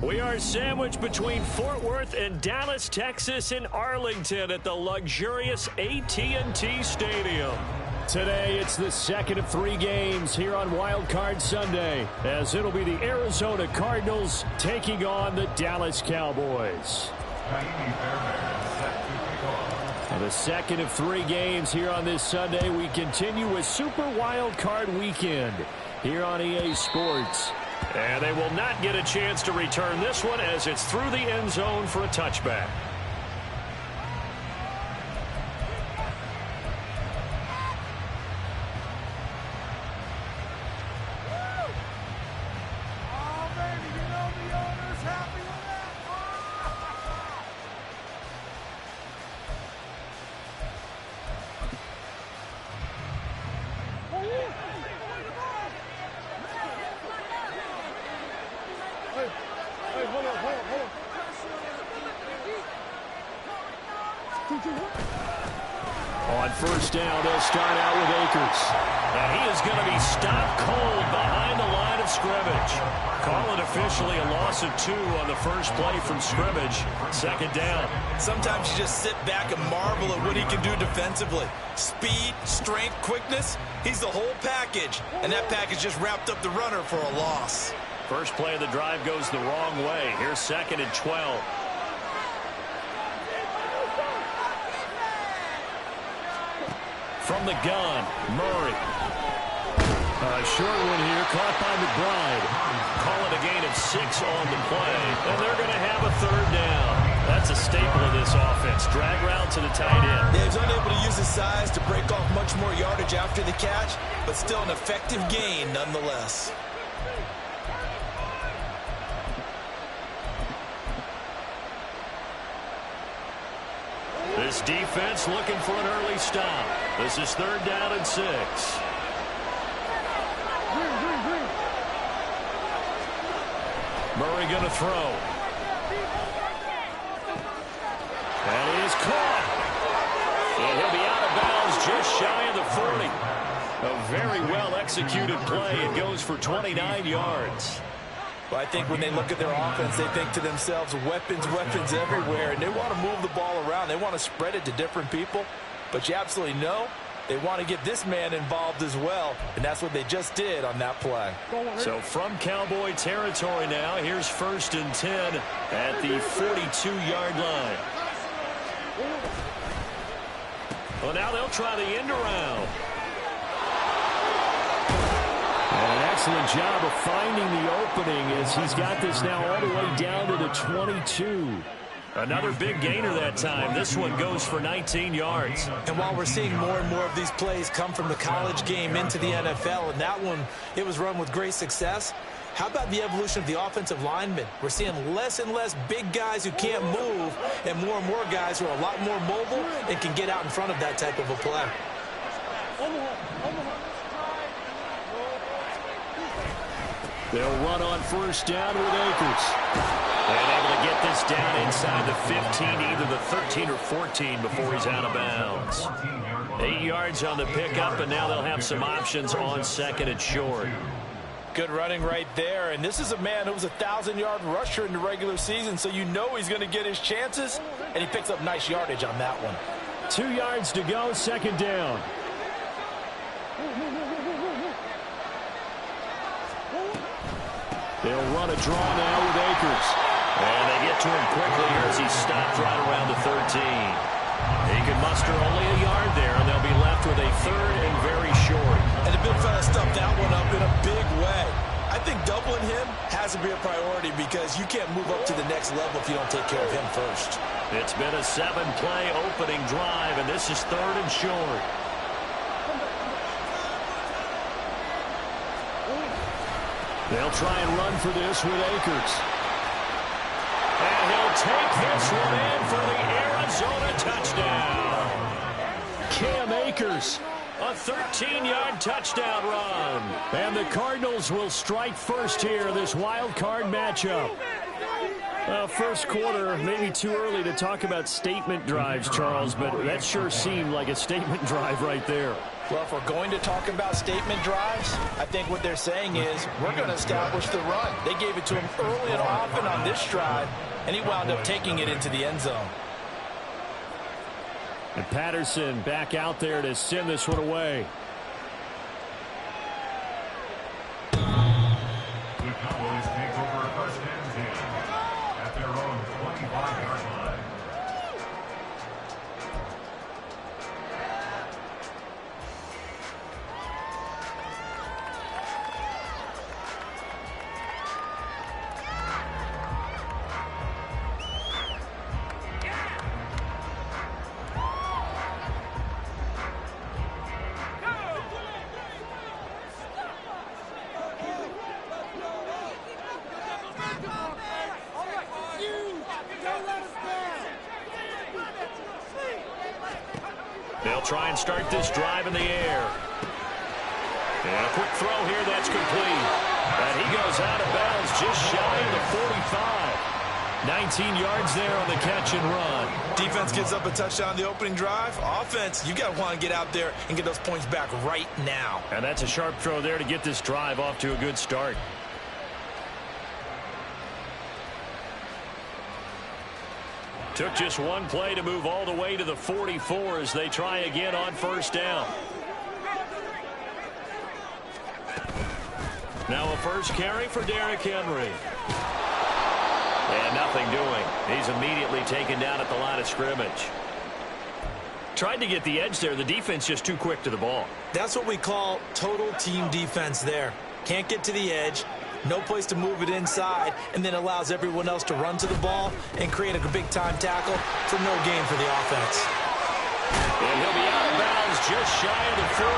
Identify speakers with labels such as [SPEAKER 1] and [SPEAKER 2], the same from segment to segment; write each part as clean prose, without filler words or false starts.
[SPEAKER 1] We are sandwiched between Fort Worth and Dallas, Texas, and Arlington at the luxurious AT&T Stadium. Today, it's the second of 3 games here on Wild Card Sunday, as it'll be the Arizona Cardinals taking on the Dallas Cowboys. The second of 3 games here on this Sunday. We continue with Super Wild Card Weekend here on EA Sports. And they will not get a chance to return this one as it's through the end zone for a touchback.
[SPEAKER 2] On first down, they'll start out with Akers.
[SPEAKER 1] And he is going to be stopped cold behind the line of scrimmage. Call it officially a loss of 2 on the first play from scrimmage. Second down.
[SPEAKER 3] Sometimes you just sit back and marvel at what he can do defensively. Speed, strength, quickness, he's the whole package. And that package just wrapped up the runner for a loss.
[SPEAKER 1] First play of the drive goes the wrong way. Here's 2nd and 12. From the gun, Murray. A short one here, caught by McBride. Call it a gain of 6 on the play, and they're going to have a 3rd down. That's a staple of this offense. Drag route to the tight end.
[SPEAKER 3] Yeah, he's unable to use his size to break off much more yardage after the catch, but still an effective gain nonetheless.
[SPEAKER 1] This defense looking for an early stop. This is 3rd down and 6. Murray going to throw. And he is caught. And he'll be out of bounds just shy of the 40. A very well-executed play. It goes for 29 yards.
[SPEAKER 3] Well, I think when they look at their offense, they think to themselves, weapons, weapons everywhere, and they want to move the ball around. They want to spread it to different people, but you absolutely know they want to get this man involved as well, and that's what they just did on that play.
[SPEAKER 1] So from Cowboy territory now, here's 1st and 10 at the 42-yard line. Well, now they'll try the end around.
[SPEAKER 2] An excellent job of finding the opening as he's got this now all the way down to the 22.
[SPEAKER 1] Another big gainer that time. This one goes for 19 yards.
[SPEAKER 3] And while we're seeing more and more of these plays come from the college game into the NFL, and that one, it was run with great success, how about the evolution of the offensive linemen? We're seeing less and less big guys who can't move and more guys who are a lot more mobile and can get out in front of that type of a play.
[SPEAKER 2] They'll run on first down with Akers.
[SPEAKER 1] And able to get this down inside the 15, either the 13 or 14 before he's out of bounds. 8 yards on the pickup, and now they'll have some options on 2nd and short.
[SPEAKER 3] Good running right there, and this is a man who was a 1,000-yard rusher in the regular season, so you know he's going to get his chances, and he picks up nice yardage on that one.
[SPEAKER 2] 2 yards to go, 2nd down. They'll run a draw now with Akers.
[SPEAKER 1] And they get to him quickly here as he's stopped right around the 13. He can muster only a yard there, and they'll be left with a 3rd and very short.
[SPEAKER 3] And the big fella stuffed that one up in a big way. I think doubling him has to be a priority because you can't move up to the next level if you don't take care of him first.
[SPEAKER 1] It's been a 7-play opening drive, and this is 3rd and short.
[SPEAKER 2] They'll try and run for this with Akers.
[SPEAKER 1] And he'll take this one in for the Arizona touchdown.
[SPEAKER 2] Cam Akers.
[SPEAKER 1] A 13-yard touchdown run.
[SPEAKER 2] And the Cardinals will strike first here, this wild card matchup. First quarter, maybe too early to talk about statement drives, Charles, but that sure seemed like a statement drive right there.
[SPEAKER 4] Well, if we're going to talk about statement drives, I think what they're saying is we're going to establish the run. They gave it to him early and often on this drive, and he wound up taking it into the end zone.
[SPEAKER 2] And Patterson back out there to send this one away.
[SPEAKER 5] The Cowboys take over first and 10 at their own 25-yard line.
[SPEAKER 1] They'll try and start this drive in the air. And a quick throw here, that's complete. And he goes out of bounds just shy of the 45. 19 yards there on the catch and run.
[SPEAKER 3] Defense gives up a touchdown on the opening drive. Offense, you got to want to get out there and get those points back right now.
[SPEAKER 1] And that's a sharp throw there to get this drive off to a good start. Took just one play to move all the way to the 44 as they try again on first down. Now a first carry for Derrick Henry. And nothing doing. He's immediately taken down at the line of scrimmage. Tried to get the edge there. The defense just too quick to the ball.
[SPEAKER 3] That's what we call total team defense there. Can't get to the edge. No place to move it inside, and then allows everyone else to run to the ball and create a big-time tackle for no gain for the offense.
[SPEAKER 1] And he'll be out of bounds just shy of the 40.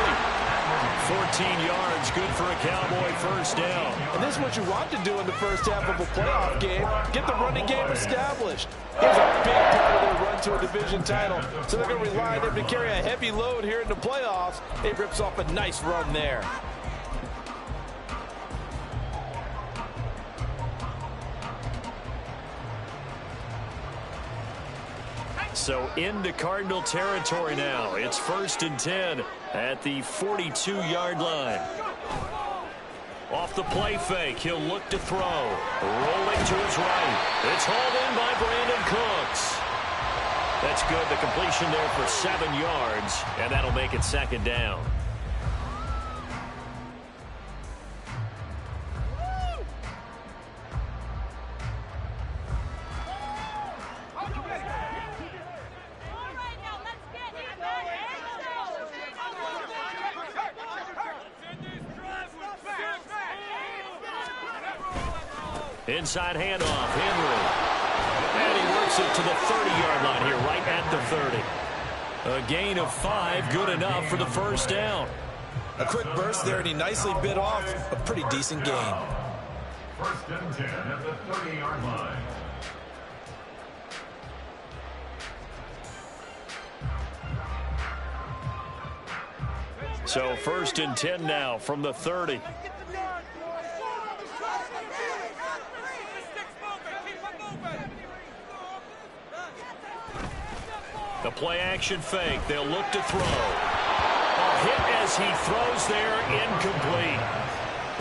[SPEAKER 1] 14 yards, good for a Cowboy first down.
[SPEAKER 4] And this is what you want to do in the first half of a playoff game. Get the running game established. Here's a big part of their run to a division title. So they're going to rely on him to carry a heavy load here in the playoffs. It rips off a nice run there.
[SPEAKER 1] So into Cardinal territory now. It's 1st and 10 at the 42-yard line. Off the play fake, he'll look to throw. Rolling to his right. It's hauled in by Brandon Cooks. That's good. The completion there for 7 yards, and that'll make it 2nd down. Inside handoff, Henry. And he works it to the 30-yard line here, right at the 30. A gain of 5, good enough for the first down.
[SPEAKER 3] A quick burst there, and he nicely bit off a pretty decent gain.
[SPEAKER 5] 1st and 10 at the 30-yard line.
[SPEAKER 1] So 1st and 10 now from the 30. The play action fake. They'll look to throw. A hit as he throws there, incomplete.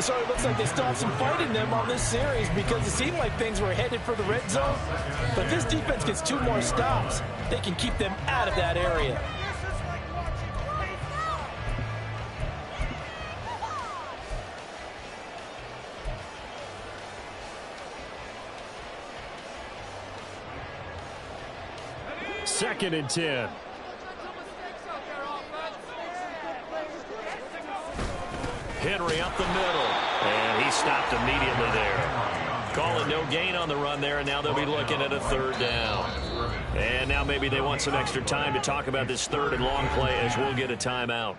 [SPEAKER 4] So it looks like they still have some fight in them on this series because it seemed like things were headed for the red zone. But this defense gets 2 more stops. They can keep them out of that area.
[SPEAKER 2] Second and 10.
[SPEAKER 1] Henry up the middle. And he stopped immediately there. Calling no gain on the run there, and now they'll be looking at a 3rd down. And now maybe they want some extra time to talk about this 3rd and long play as we'll get a timeout.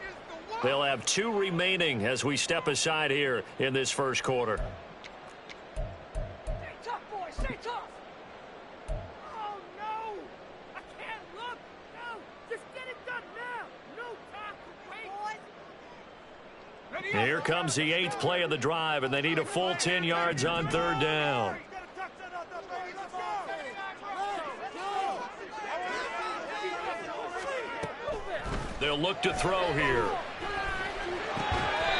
[SPEAKER 1] They'll have 2 remaining as we step aside here in this first quarter.
[SPEAKER 6] Stay tough, boys. Stay tough. Oh, no. I can't look. No. Just get it done now. No time to wait.
[SPEAKER 1] Here comes the 8th play of the drive, and they need a full 10 yards on 3rd down. They'll look to throw here.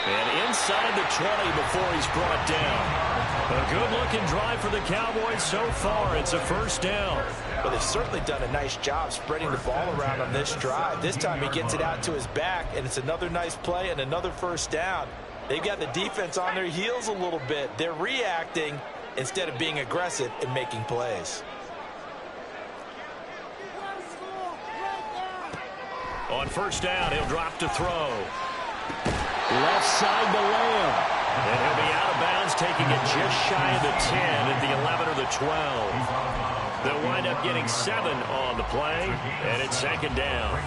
[SPEAKER 1] And inside the 20 before he's brought down. A good-looking drive for the Cowboys so far. It's a first down.
[SPEAKER 3] Well, they've certainly done a nice job spreading the ball around on this drive. This time he gets it out to his back, and it's another nice play and another first down. They've got the defense on their heels a little bit. They're reacting instead of being aggressive and making plays.
[SPEAKER 1] On first down, he'll drop to throw. Left side to Lamb. And he'll be out of bounds, taking it just shy of the 10 at the 11 or the 12. They'll wind up getting 7 on the play, and it's second down.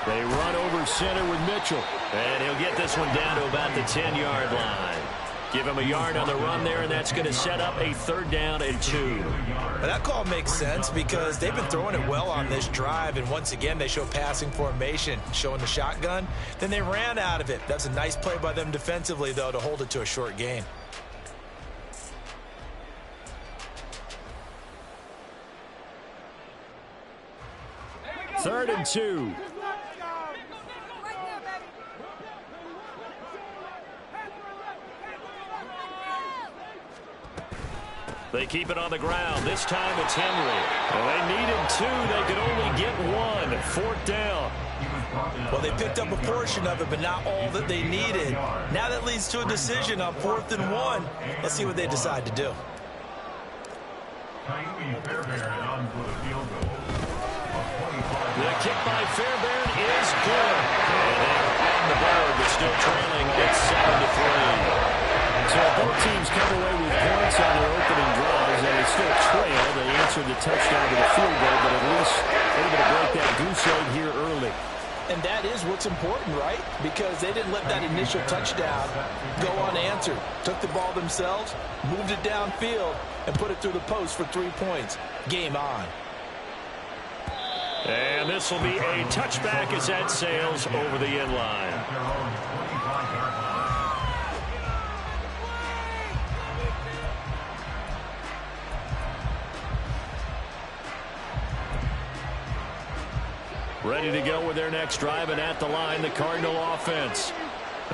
[SPEAKER 1] They run over center with Mitchell. And he'll get this one down to about the 10-yard line. Give him a yard on the run there, and that's going to set up a third down and 2.
[SPEAKER 3] Well, that call makes sense because they've been throwing it well on this drive, and once again they show passing formation, showing the shotgun. Then they ran out of it. That's a nice play by them defensively, though, to hold it to a short gain.
[SPEAKER 2] Third and 2.
[SPEAKER 1] They keep it on the ground. This time it's Henry. Well, they needed 2. They could only get 1. Fourth down.
[SPEAKER 3] Well, they picked up a portion of it, but not all that they needed. Now that leads to a decision on 4th and 1. Let's see what they decide to do.
[SPEAKER 1] The kick by Fairbairn is good. And they're on the board, but still trailing at 7-3.
[SPEAKER 2] So both teams come away with points on their opening drives, and they still trail. They answered the touchdown to the field goal, but at least able to break that goose egg here early.
[SPEAKER 3] And that is what's important, right? Because they didn't let that initial touchdown go unanswered. Took the ball themselves, moved it downfield, and put it through the post for 3 points. Game on.
[SPEAKER 1] And this will be a touchback as that sails over the end line. Ready to go with their next drive, and at the line, the Cardinal offense.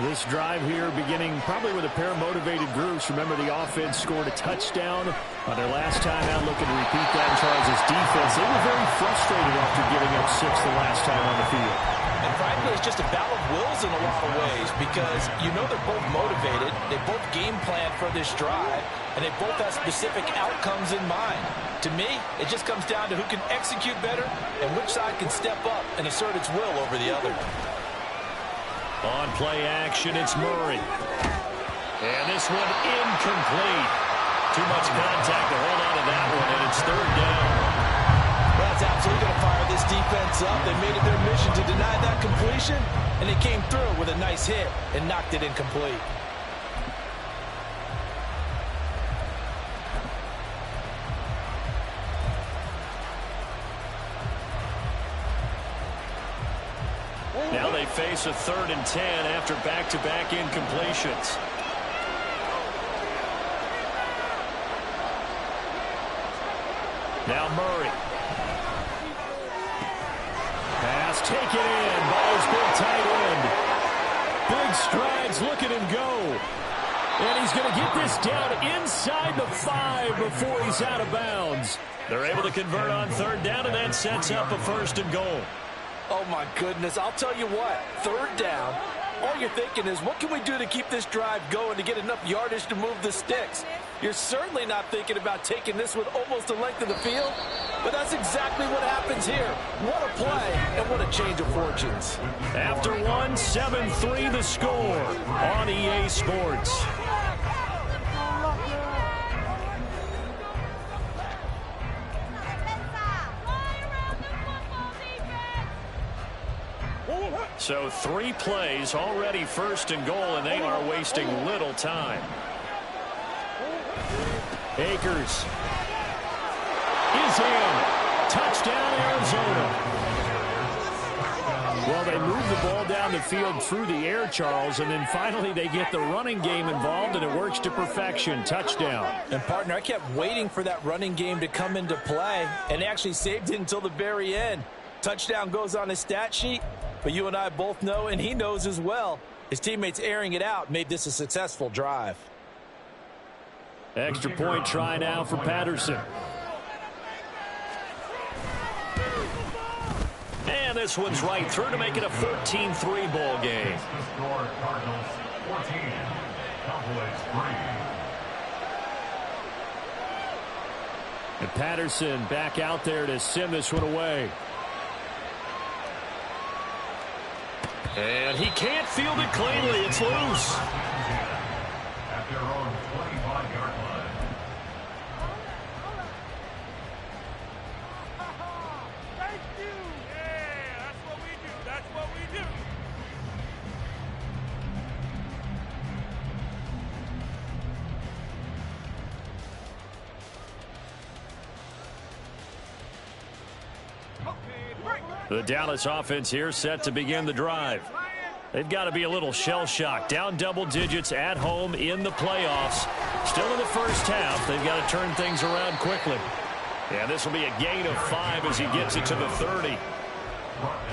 [SPEAKER 2] This drive here beginning probably with a pair of motivated groups. Remember, the offense scored a touchdown on their last time out, looking to repeat that in Charles' defense. They were very frustrated after giving up 6 the last time on the field.
[SPEAKER 3] And frankly, it's just a battle of wills in a lot of ways because you know they're both motivated. They both game plan for this drive, and they both have specific outcomes in mind. To me, it just comes down to who can execute better and which side can step up and assert its will over the other.
[SPEAKER 1] On play action, it's Murray. And this one incomplete. Too much contact to hold on to that one, and it's third down.
[SPEAKER 3] Well, that's absolutely going to fire this defense up. They made it their mission to deny that completion, and they came through with a nice hit and knocked it incomplete.
[SPEAKER 1] Now they face a 3rd and 10 after back-to-back incompletions. Now Murray.
[SPEAKER 2] Pass taken in by his big tight end. Big strides, look at him go. And he's going to get this down inside the 5 before he's out of bounds.
[SPEAKER 1] They're able to convert on 3rd down, and that sets up a 1st and goal.
[SPEAKER 3] Oh, my goodness. I'll tell you what. 3rd down, all you're thinking is, what can we do to keep this drive going to get enough yardage to move the sticks? You're certainly not thinking about taking this with almost the length of the field, but that's exactly what happens here. What a play, and what a change of fortunes.
[SPEAKER 1] After 1, 7-3 the score on EA Sports. So 3 plays already, 1st and goal, and they are wasting little time.
[SPEAKER 2] Akers is in. Touchdown, Arizona. Well, they move the ball down the field through the air, Charles, and then finally they get the running game involved, and it works to perfection. Touchdown.
[SPEAKER 3] And, partner, I kept waiting for that running game to come into play, and they actually saved it until the very end. Touchdown goes on his stat sheet, but you and I both know, and he knows as well, his teammates airing it out made this a successful drive.
[SPEAKER 2] Extra point try now for Patterson.
[SPEAKER 1] And this one's right through to make it a 14-3 ball game.
[SPEAKER 5] The score, Cardinals 14, Cowboys 3.
[SPEAKER 2] And Patterson back out there to send this one away.
[SPEAKER 1] And he can't field it cleanly. It's loose.
[SPEAKER 5] At their own 25-yard line.
[SPEAKER 6] Thank you. Yeah, that's what we do. That's what we do.
[SPEAKER 1] The Dallas offense here set to begin the drive. They've got to be a little shell-shocked. Down double digits at home in the playoffs. Still in the first half. They've got to turn things around quickly. Yeah, this will be a gain of 5 as he gets it to the 30.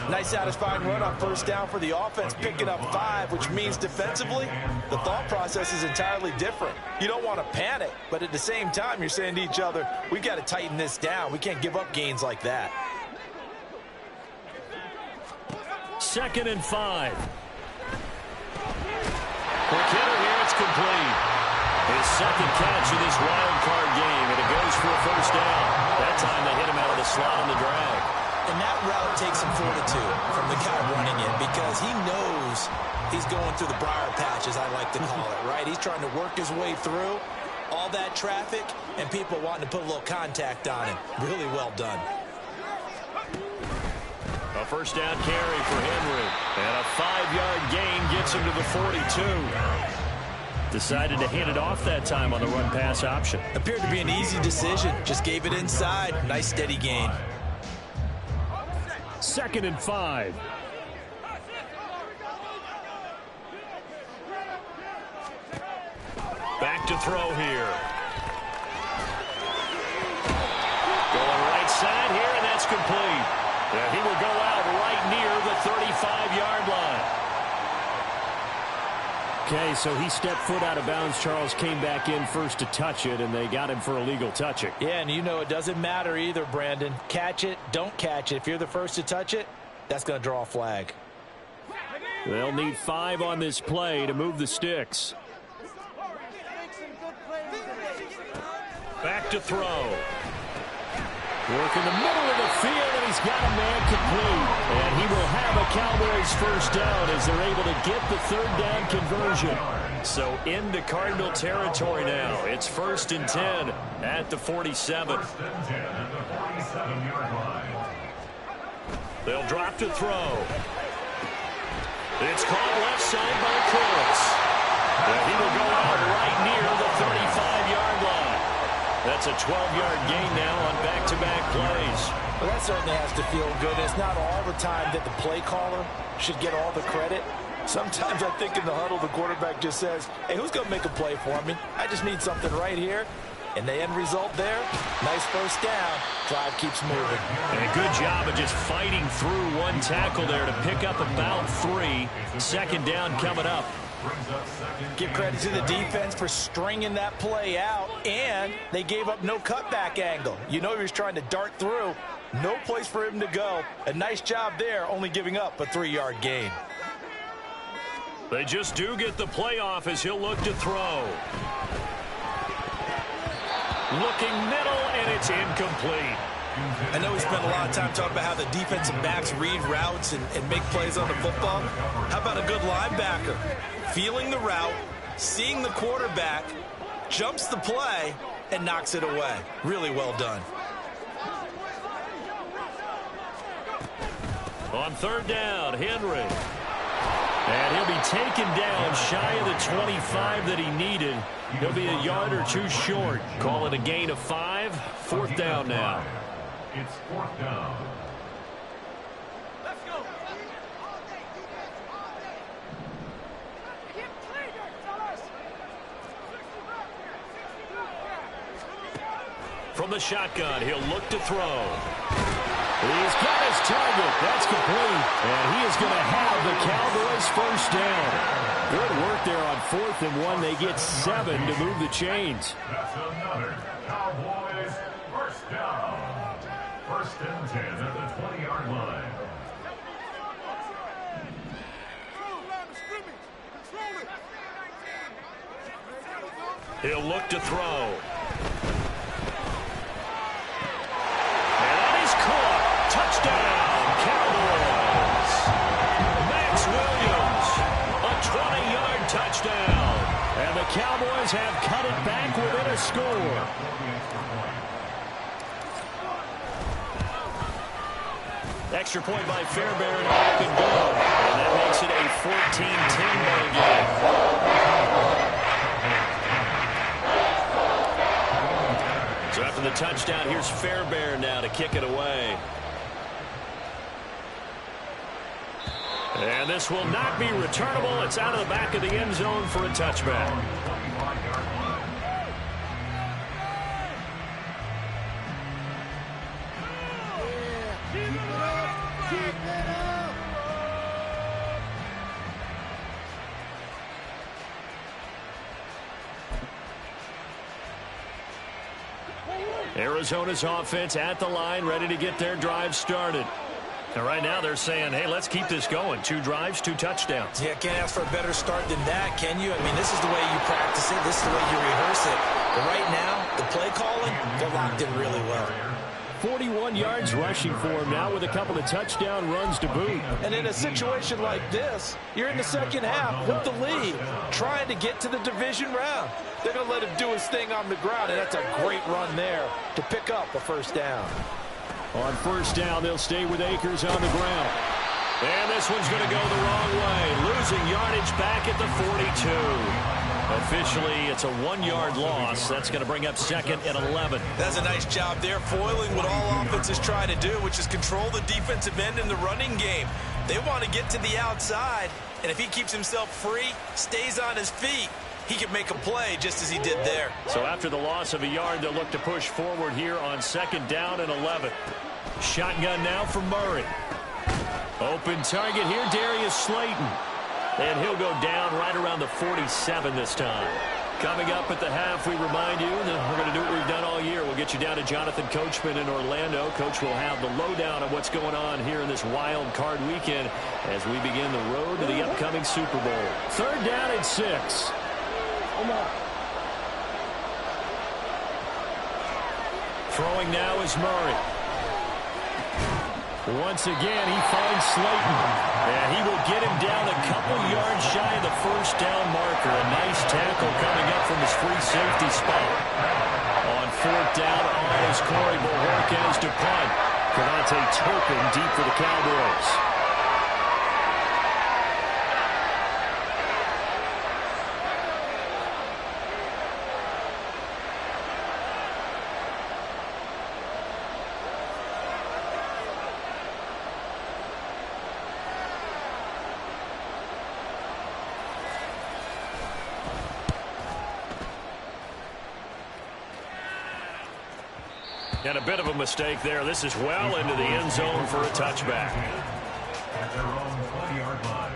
[SPEAKER 3] Nice satisfying run on first down for the offense, picking up 5, which means defensively, the thought process is entirely different. You don't want to panic, but at the same time, you're saying to each other, we got to tighten this down. We can't give up gains like that.
[SPEAKER 1] 2nd and 5. Quick hitter here, it's complete. His 2nd catch in this wild card game, and it goes for a first down. That time they hit him out of the slot on the drag.
[SPEAKER 3] And that route takes some fortitude from the guy running it because he knows he's going through the briar patch, as I like to call it, right? He's trying to work his way through all that traffic and people wanting to put a little contact on him. Really well done.
[SPEAKER 1] A first down carry for Henry. And a 5-yard gain gets him to the 42. Decided to hand it off that time on the run-pass option.
[SPEAKER 3] Appeared to be an easy decision. Just gave it inside. Nice steady gain.
[SPEAKER 2] 2nd and 5.
[SPEAKER 1] Back to throw here. Going right side here, and that's complete. Yeah, he will go out right near the 35-yard line.
[SPEAKER 2] Okay, so he stepped foot out of bounds. Charles came back in first to touch it, and they got him for illegal touching.
[SPEAKER 3] Yeah, and you know it doesn't matter either, Brandon. Catch it, don't catch it. If you're the first to touch it, that's going to draw a flag.
[SPEAKER 2] They'll need 5 on this play to move the sticks.
[SPEAKER 1] Back to throw.
[SPEAKER 2] Work in the middle of the field, and he's got a man complete. And he will have a Cowboys first down as they're able to get the 3rd down conversion.
[SPEAKER 1] So into Cardinal territory now. It's 1st and 10 at the 47.
[SPEAKER 5] 1st and 10 at the 47-yard line.
[SPEAKER 1] They'll drop to throw. It's caught left side by Cooks. And he will go out right near the 35-yard line. That's a 12-yard gain now on back-to-back plays.
[SPEAKER 3] Well, that certainly has to feel good. It's not all the time that the play caller should get all the credit. Sometimes I think in the huddle, the quarterback just says, hey, who's going to make a play for me? I just need something right here. And the end result there, nice first down. Drive keeps moving.
[SPEAKER 1] And a good job of just fighting through one tackle there to pick up about 3. 2nd down coming up.
[SPEAKER 3] Give credit to the defense for stringing that play out, and they gave up no cutback angle. You know he was trying to dart through. No place for him to go. A nice job there, only giving up a 3-yard gain.
[SPEAKER 1] They just do get the play off as he'll look to throw. Looking middle, and it's incomplete.
[SPEAKER 3] I know we spent a lot of time talking about how the defensive backs read routes and make plays on the football. How about a good linebacker? Feeling the route, seeing the quarterback, jumps the play, and knocks it away. Really well done.
[SPEAKER 1] On 3rd down, Henry. And he'll be taken down shy of the 25 that he needed. He'll be a yard or two short. Call it a gain of 5. 4th down now.
[SPEAKER 5] It's 4th down.
[SPEAKER 6] Let's go. Get cleaner, fellas.
[SPEAKER 1] From the shotgun, he'll look to throw. He's got his target. That's complete. And he is going to have the Cowboys 1st down. Good work there on 4th and 1. They get 7 to move the chains.
[SPEAKER 5] That's another Cowboys 1st down. 1st and 10 at the 20-yard line.
[SPEAKER 1] He'll look to throw. Touchdown, Cowboys. Max Williams, a 20-yard touchdown. And the Cowboys have cut it back within a score. Extra point by Fairbairn, back and good. And that makes it a 14-10 ball game. So after the touchdown, here's Fairbairn now to kick it away. And this will not be returnable. It's out of the back of the end zone for a touchback. Arizona's offense at the line, ready to get their drive started. And right now they're saying, hey, let's keep this going. 2 drives, 2 touchdowns.
[SPEAKER 3] Yeah, can't ask for a better start than that, can you? I mean, this is the way you practice it. This is the way you rehearse it. But right now, the play calling, they're locked in really well.
[SPEAKER 2] 41 yards rushing for him now with a couple of touchdown runs to boot.
[SPEAKER 4] And in a situation like this, you're in the second half with the lead, trying to get to the division round. They're going to let him do his thing on the ground, and that's a great run there to pick up a 1st down.
[SPEAKER 2] On 1st down, they'll stay with Akers on the ground.
[SPEAKER 1] And this one's going to go the wrong way. Losing yardage back at the 42. Officially, it's a 1-yard loss. That's going to bring up 2nd and 11.
[SPEAKER 3] That's a nice job there, foiling what all offenses try to do, which is control the defensive end in the running game. They want to get to the outside, and if he keeps himself free, stays on his feet, he can make a play just as he did there.
[SPEAKER 1] So after the loss of a yard, they'll look to push forward here on 2nd down and 11. Shotgun now for Murray. Open target here, Darius Slayton. And he'll go down right around the 47 this time. Coming up at the half, we remind you that we're going to do what we've done all year. We'll get you down to Jonathan Coachman in Orlando. Coach will have the lowdown of what's going on here in this wild card weekend as we begin the road to the upcoming Super Bowl.
[SPEAKER 2] 3rd down and 6.
[SPEAKER 1] Throwing now is Murray.
[SPEAKER 2] Once again, he finds Slayton.
[SPEAKER 1] And he will get him down a couple yards shy of the 1st down marker. A nice tackle coming up from his free safety spot. On 4th down, on is Corey Bojorquez to punt. Cavante Turpin deep for the Cowboys. And a bit of a mistake there. This is well into the end zone for a touchback.
[SPEAKER 5] At their own 20-yard line.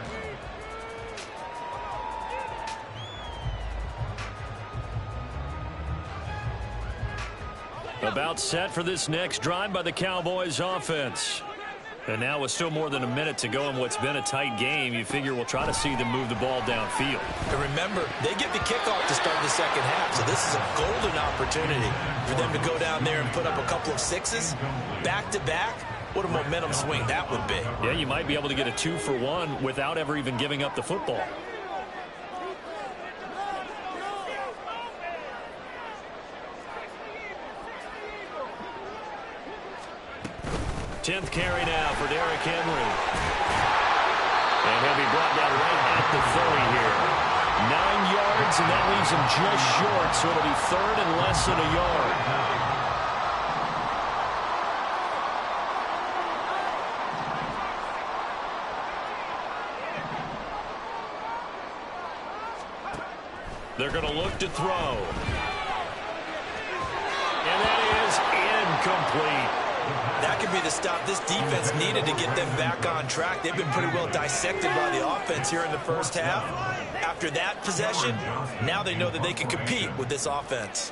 [SPEAKER 1] About set for this next drive by the Cowboys offense. And now with still more than a minute to go in what's been a tight game, you figure we'll try to see them move the ball downfield.
[SPEAKER 3] And remember, they get the kickoff to start the second half, so this is a golden opportunity for them to go down there and put up a couple of 6s back-to-back. What a momentum swing that would be.
[SPEAKER 1] Yeah, you might be able to get a 2-for-1 without ever even giving up the football. Tenth carry now for Derrick Henry. And he'll be brought down right at the 30 here. 9 yards, and that leaves him just short, so it'll be third and less than a yard. They're going to look to throw. And that is incomplete.
[SPEAKER 3] That could be the stop this defense needed to get them back on track. They've been pretty well dissected by the offense here in the first half. After that possession, now they know that they can compete with this offense.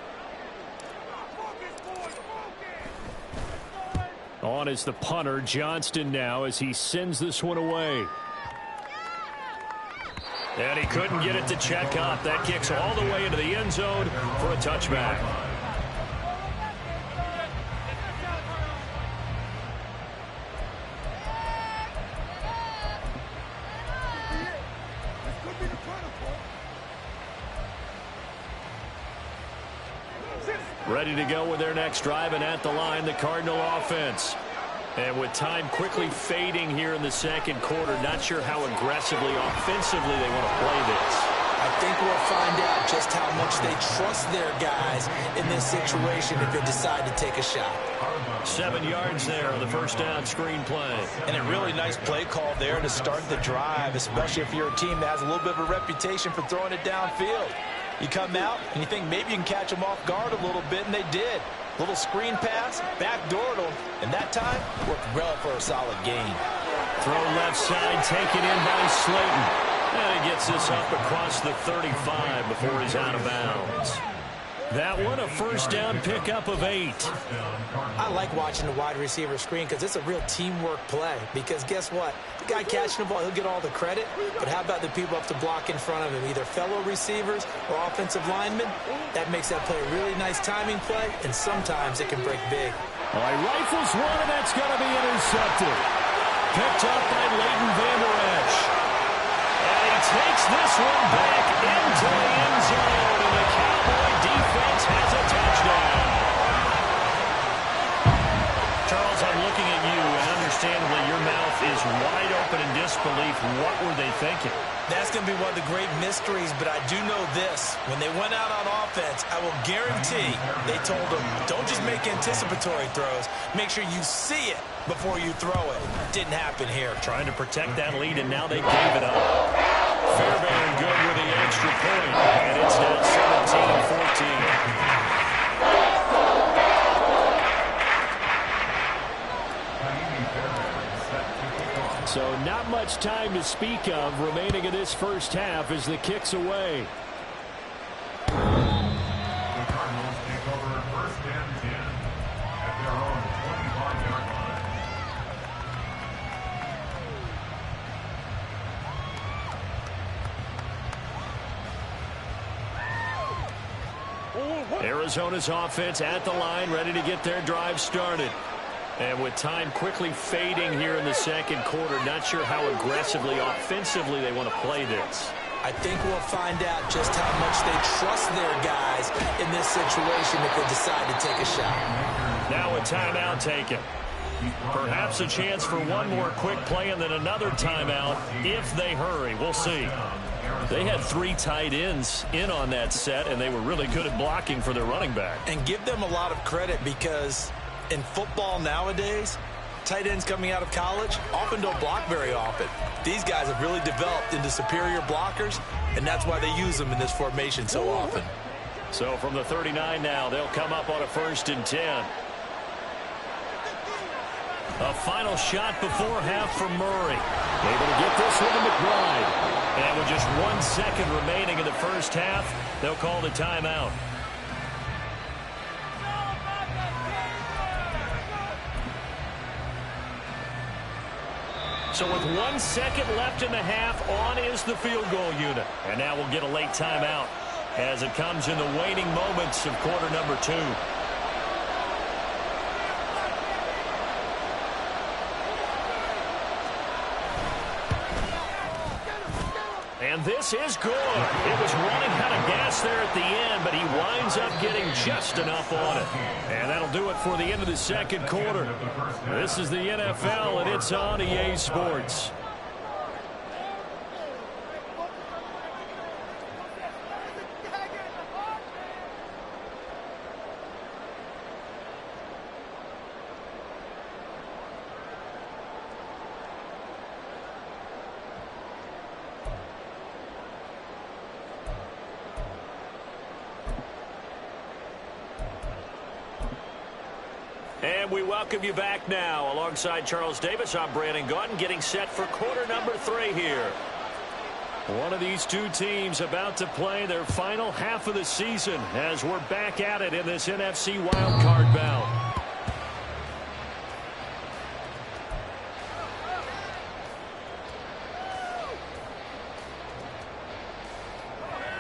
[SPEAKER 1] On is the punter, Johnston, now as he sends this one away. And he couldn't get it to check up. That kicks all the way into the end zone for a touchback. Ready to go with their next drive, and at the line, the Cardinal offense. And with time quickly fading here in the second quarter, not sure how aggressively, offensively they want to play this.
[SPEAKER 3] I think we'll find out just how much they trust their guys in this situation if they decide to take a shot.
[SPEAKER 1] 7 yards there on the first down screen play.
[SPEAKER 3] And a really nice play call there to start the drive, especially if you're a team that has a little bit of a reputation for throwing it downfield. You come out and you think maybe you can catch them off guard a little bit, and they did. Little screen pass, backdoored them, and that time worked well for a solid gain.
[SPEAKER 1] Throw left side, taken in by Slayton. And he gets this up across the 35 before he's out of bounds. That one, a first down pickup of 8.
[SPEAKER 3] I like watching the wide receiver screen because it's a real teamwork play. Because guess what? The guy catching the ball, he'll get all the credit. But how about the people up to block in front of him, either fellow receivers or offensive linemen? That makes that play a really nice timing play, and sometimes it can break big.
[SPEAKER 1] All right, rifles one, and that's going to be intercepted. Picked up by Leighton Vander Esch. And he takes this one back into the end zone, and the Cowboy defense has a touchdown. Charles, I'm looking at you, and understandably your mouth is wide open in disbelief. What were they thinking?
[SPEAKER 3] That's going to be one of the great mysteries, but I do know this. When they went out on offense, I will guarantee they told them, don't just make anticipatory throws. Make sure you see it before you throw it. Didn't happen here.
[SPEAKER 1] Trying to protect that lead, and now they gave it up. Fairbairn good with the extra point, and it's now 17-14. So not much time to speak of remaining in this first half as the kick's away.
[SPEAKER 5] The Cardinals take over first and 10 at their own 25-yard line.
[SPEAKER 1] Arizona's offense at the line, ready to get their drive started. And with time quickly fading here in the second quarter, not sure how aggressively, offensively they want to play this.
[SPEAKER 3] I think we'll find out just how much they trust their guys in this situation if they decide to take a shot.
[SPEAKER 1] Now a timeout taken. Perhaps a chance for one more quick play and then another timeout if they hurry. We'll see. They had 3 tight ends in on that set, and they were really good at blocking for their running back.
[SPEAKER 3] And give them a lot of credit because in football nowadays, tight ends coming out of college often don't block very often. These guys have really developed into superior blockers, and that's why they use them in this formation so often.
[SPEAKER 1] So from the 39 now, they'll come up on a 1st and 10. A final shot before half for Murray. Able to get this one to McBride. And with just 1 second remaining in the first half, they'll call the timeout. So with 1 second left in the half, on is the field goal unit. And now we'll get a late timeout as it comes in the waning moments of quarter number 2. And this is good. It was running out of gas there at the end, but he winds up getting just enough on it. And that'll do it for the end of the second quarter. This is the NFL, and it's on EA Sports. And we welcome you back now. Alongside Charles Davis, I'm Brandon Gaudin, getting set for quarter number 3 here. One of these two teams about to play their final half of the season as we're back at it in this NFC wildcard bout.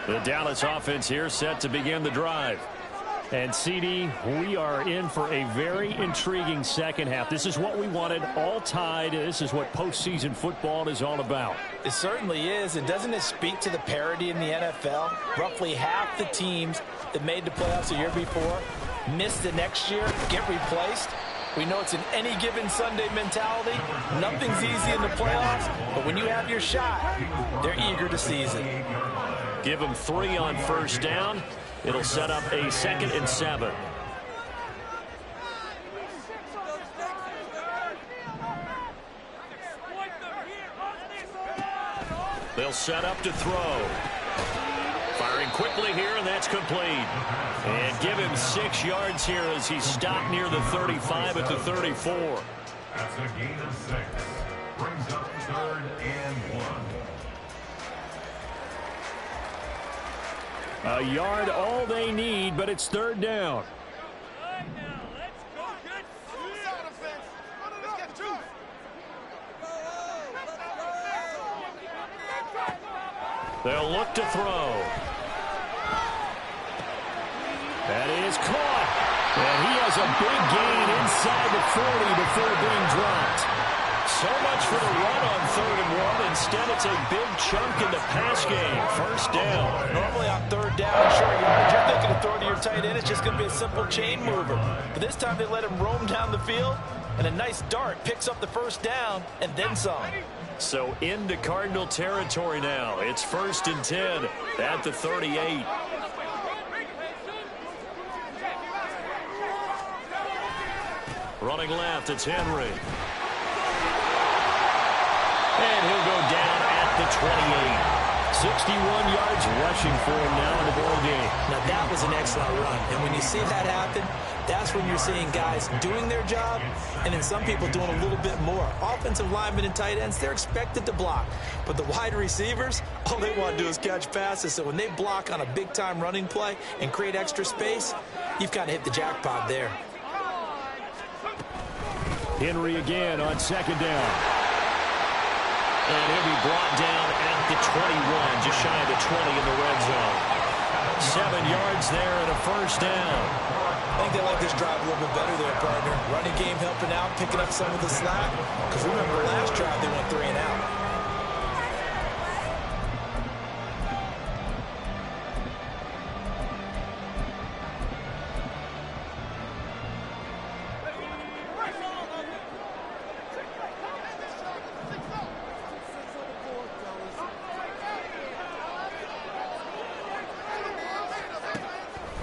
[SPEAKER 1] The Dallas offense here set to begin the drive. And, CD, we are in for a very intriguing second half. This is what we wanted, all tied. This is what postseason football is all about.
[SPEAKER 3] It certainly is. And doesn't it speak to the parity in the NFL? Roughly half the teams that made the playoffs the year before missed the next year, get replaced. We know it's an any given Sunday mentality. Nothing's easy in the playoffs, but when you have your shot, they're eager to seize it.
[SPEAKER 1] Give them 3 on first down. It'll set up a 2nd and 7. They'll set up to throw. Firing quickly here, and that's complete. And give him 6 yards here as he stopped near the 35 at the 34.
[SPEAKER 5] That's a gain of 6. Brings up 3rd and 1.
[SPEAKER 2] A yard all they need, but it's 3rd down.
[SPEAKER 1] They'll look to throw. That is caught. And he has a big gain inside the 40 before being dropped. So much for the run on 3rd and 1. Instead, it's a big chunk in the pass game. First down.
[SPEAKER 3] Normally on 3rd down and short yardage, you're thinking of throwing to your tight end. It's just going to be a simple chain mover. But this time they let him roam down the field, and a nice dart picks up the first down and then some.
[SPEAKER 1] So into Cardinal territory now. It's 1st and 10 at the 38. Running left, it's Henry. And he'll go down at the 28.
[SPEAKER 2] 61 yards rushing for him now in the ball game.
[SPEAKER 3] Now that was an excellent run. And when you see that happen, that's when you're seeing guys doing their job and then some people doing a little bit more. Offensive linemen and tight ends, they're expected to block. But the wide receivers, all they want to do is catch passes. So when they block on a big-time running play and create extra space, you've kind of hit the jackpot there.
[SPEAKER 2] Henry again on 2nd down.
[SPEAKER 1] And he'll be brought down at the 21, just shy of the 20 in the red zone. 7 yards there and a first down.
[SPEAKER 3] I think they like this drive a little bit better there, partner. Running game helping out, picking up some of the slack. Because remember, last drive they went 3 and out.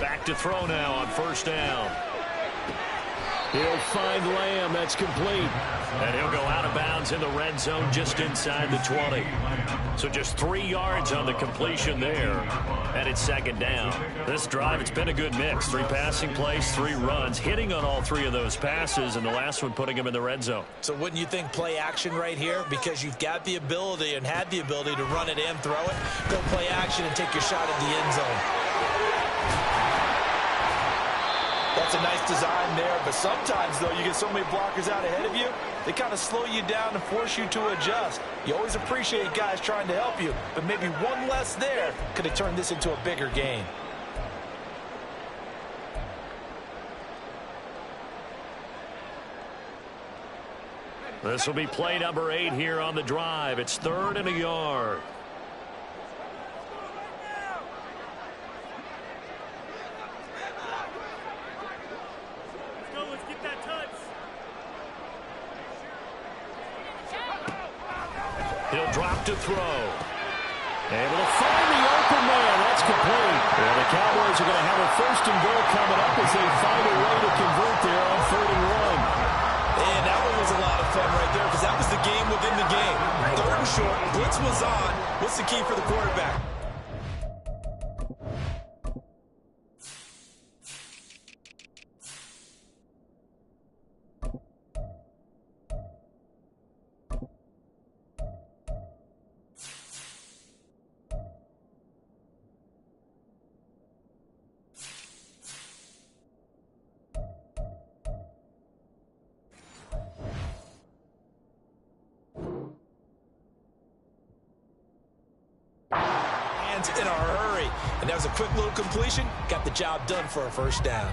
[SPEAKER 1] Back to throw now on first down.
[SPEAKER 2] He'll find Lamb. That's complete.
[SPEAKER 1] And he'll go out of bounds in the red zone just inside the 20. So just 3 yards on the completion there. And it's 2nd down. This drive, it's been a good mix. 3 passing plays, 3 runs, hitting on all 3 of those passes, and the last one putting him in the red zone.
[SPEAKER 3] So wouldn't you think play action right here? Because you've got the ability and had the ability to run it and throw it. Go play action and take your shot at the end zone. That's a nice design there, but sometimes, though, you get so many blockers out ahead of you, they kind of slow you down and force you to adjust. You always appreciate guys trying to help you, but maybe one less there could have turned this into a bigger gain.
[SPEAKER 1] This will be play number 8 here on the drive. It's 3rd and a yard. He'll drop to throw.
[SPEAKER 2] Able to find the open man. That's complete. And the Cowboys are going to have a 1st and goal coming up as they find a way to convert there on 3rd and 1.
[SPEAKER 3] And that one was a lot of fun right there because that was the game within the game. 3rd and short. Blitz was on. What's the key for the quarterback? runs in a hurry. And that was a quick little completion. Got the job done for a first down.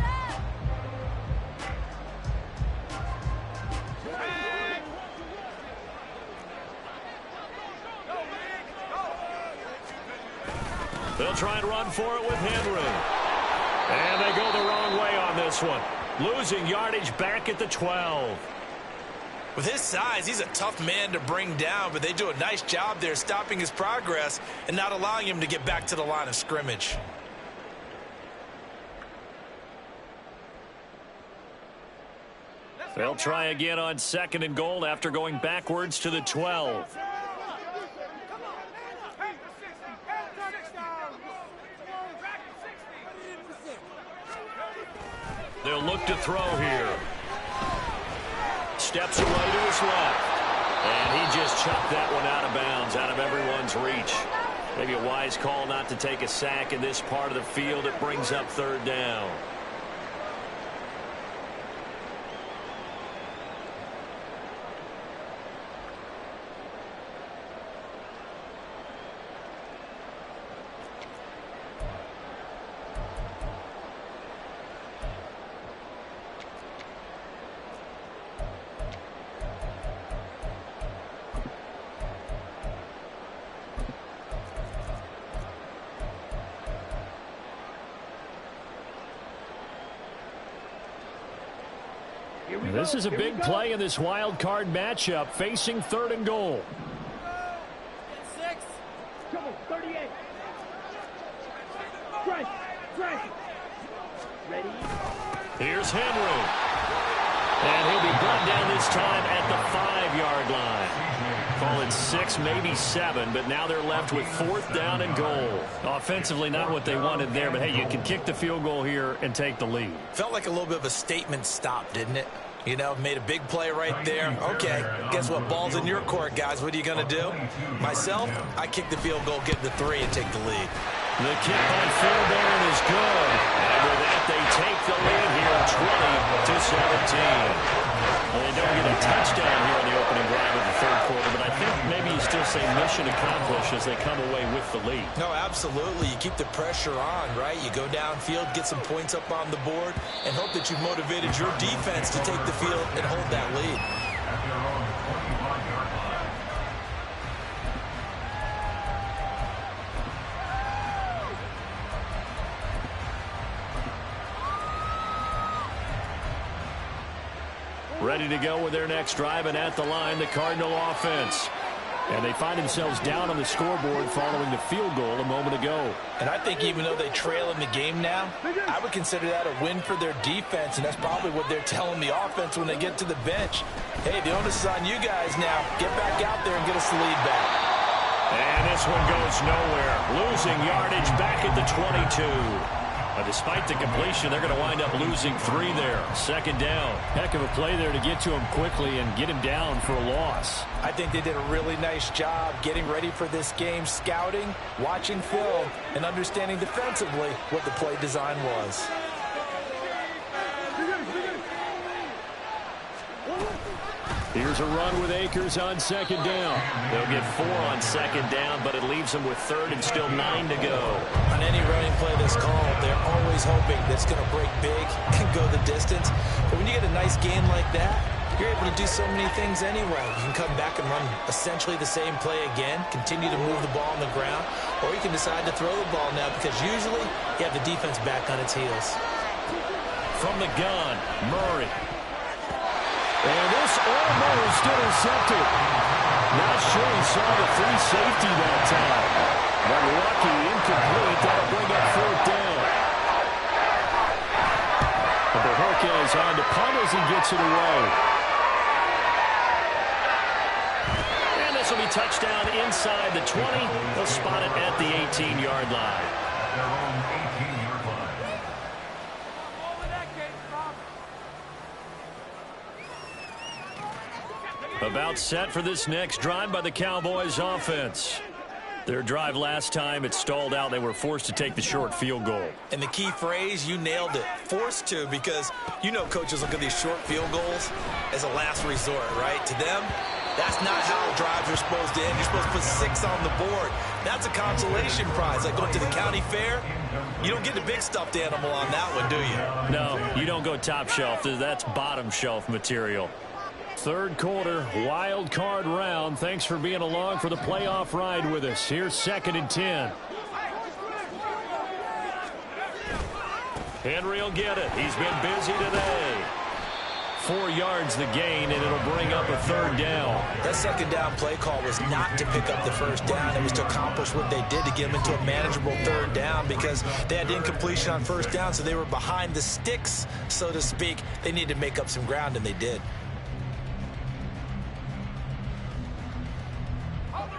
[SPEAKER 1] They'll try and run for it with Henry. And they go the wrong way on this one. Losing yardage back at the 12.
[SPEAKER 3] With his size, he's a tough man to bring down, but they do a nice job there stopping his progress and not allowing him to get back to the line of scrimmage.
[SPEAKER 1] They'll try again on 2nd and goal after going backwards to the 12. They'll look to throw here. Steps away to his left. And he just chucked that one out of bounds, out of everyone's reach. Maybe a wise call not to take a sack in this part of the field. It brings up 3rd down. This is a big play in this wild card matchup, facing 3rd and goal.
[SPEAKER 6] 6. Come on, 38. Strike. Ready?
[SPEAKER 1] Here's Henry. And he'll be brought down this time at the 5-yard line. Call it 6, maybe 7, but now they're left with 4th down and goal. Offensively, not what they wanted there, but hey, you can kick the field goal here and take the lead.
[SPEAKER 3] Felt like a little bit of a statement stop, didn't it? You know, made a big play right there. Okay, guess what? Ball's in your court, guys. What are you going to do? Myself, I kick the field goal, get the 3, and take the lead.
[SPEAKER 1] The kick by Fairbairn is good. And with that, they take the lead here, 20-17. Well, they don't get a touchdown here in the opening drive of the 3rd quarter, but I think maybe you still say mission accomplished as they come away with the lead.
[SPEAKER 3] No, absolutely. You keep the pressure on, right? You go downfield, get some points up on the board, and hope that you've motivated your defense to take the field and hold that lead.
[SPEAKER 5] At their own 25-yard line.
[SPEAKER 1] Ready to go with their next drive, and at the line, the Cardinal offense. And they find themselves down on the scoreboard following the field goal a moment ago.
[SPEAKER 3] And I think even though they trail in the game now, I would consider that a win for their defense, and that's probably what they're telling the offense when they get to the bench. Hey, the onus is on you guys now. Get back out there and get us the lead back.
[SPEAKER 1] And this one goes nowhere. Losing yardage back at the 22. But despite the completion, they're going to wind up losing 3 there. 2nd down.
[SPEAKER 2] Heck of a play there to get to him quickly and get him down for a loss.
[SPEAKER 3] I think they did a really nice job getting ready for this game, scouting, watching film, and understanding defensively what the play design was.
[SPEAKER 2] Here's a run with Akers on 2nd down.
[SPEAKER 1] They'll get 4 on 2nd down, but it leaves them with 3rd and still 9 to go.
[SPEAKER 3] On any running play that's called, they're always hoping that it's going to break big and go the distance. But when you get a nice gain like that, you're able to do so many things anyway. You can come back and run essentially the same play again, continue to move the ball on the ground, or you can decide to throw the ball now because usually you have the defense back on its heels.
[SPEAKER 1] From the gun, Murray.
[SPEAKER 2] And this almost intercepted. Not sure he saw the free safety that time. But lucky, incomplete. That'll bring up 4th down. But the hook is on to punt as he gets it away.
[SPEAKER 1] And this will be touchdown inside the 20. They'll spot it at the 18-yard line.
[SPEAKER 5] At their own 18-yard line.
[SPEAKER 1] About set for this next drive by the Cowboys offense. Their drive last time, it stalled out. They were forced to take the short field goal.
[SPEAKER 3] And the key phrase, you nailed it, forced to, because you know coaches look at these short field goals as a last resort, right? To them, That's not how drives are supposed to end. You're supposed to put 6 on the board. That's a consolation prize. Like going to the county fair, you don't get the big stuffed animal on that one, do you?
[SPEAKER 1] No, you don't go top shelf. That's bottom shelf material.
[SPEAKER 2] Third quarter, wild card round. Thanks for being along for the playoff ride with us. Here's 2nd and 10.
[SPEAKER 1] Henry will get it. He's been busy today.
[SPEAKER 2] 4 yards the gain, and it'll bring up a 3rd down.
[SPEAKER 3] That 2nd down play call was not to pick up the 1st down. It was to accomplish what they did to get them into a manageable 3rd down because they had incompletion on 1st down, so they were behind the sticks, so to speak. They needed to make up some ground, and they did.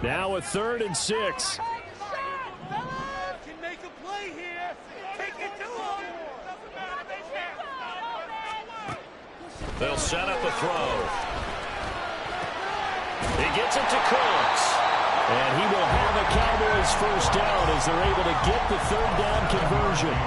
[SPEAKER 2] Now a 3rd and 6.
[SPEAKER 6] Can make a play here. Take it to him.
[SPEAKER 1] They'll set up a throw. He gets it to Cooks.
[SPEAKER 2] And he will have a Cowboys 1st down as they're able to get the 3rd down conversion.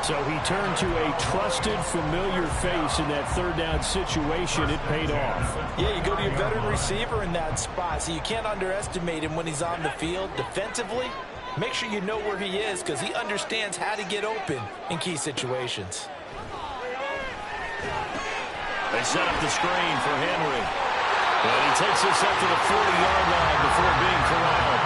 [SPEAKER 2] So he turned to a trusted, familiar face in that 3rd down situation. It paid off.
[SPEAKER 3] Yeah, you go to your veteran receiver in that spot, so you can't underestimate him when he's on the field. Defensively, make sure you know where he is because he understands how to get open in key situations.
[SPEAKER 1] They set up the screen for Henry. And he takes this up to the 40-yard line before being corralled.